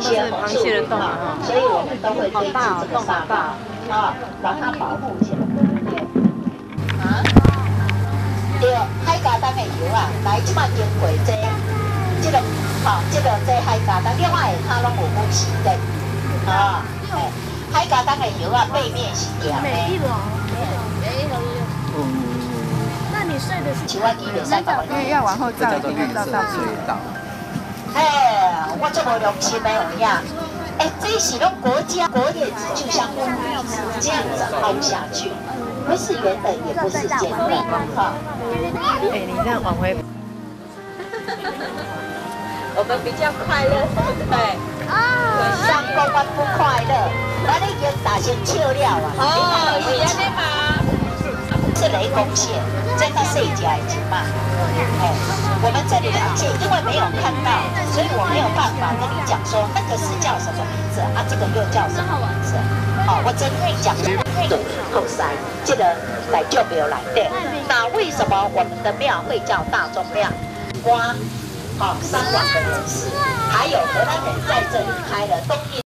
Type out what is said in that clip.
些红树林哈，所以我们都会堆积这个沙坝啊，把它保护起来。啊，对，海加当的油啊，来即马经过这个这个海加当，另外它拢有温室的啊，海加当的油啊，背面是凉的。那你睡的是？请问你袂使搞？因为要往后照，一定要照到隧道。哎，我这么良心的有影。哎，这是拢国业就像我们一直这样子凹下去，不是圆的，也不是尖的，哈。哎，你这样往回。我们比较快乐，对不对？上公我不快乐，我已经打先笑了啊。哦，是安尼吗？是雷公线，这个谁家已经嘛？哎，我们这里的线因为没有看到，所以我没有办法跟你讲说那个是叫什么名字啊，这个又叫什么名字？好，我真会讲后山这个来就没有来的。那为什么我们的庙会叫大众庙？哇，好，3万个人士，还有荷兰人在这里开了东印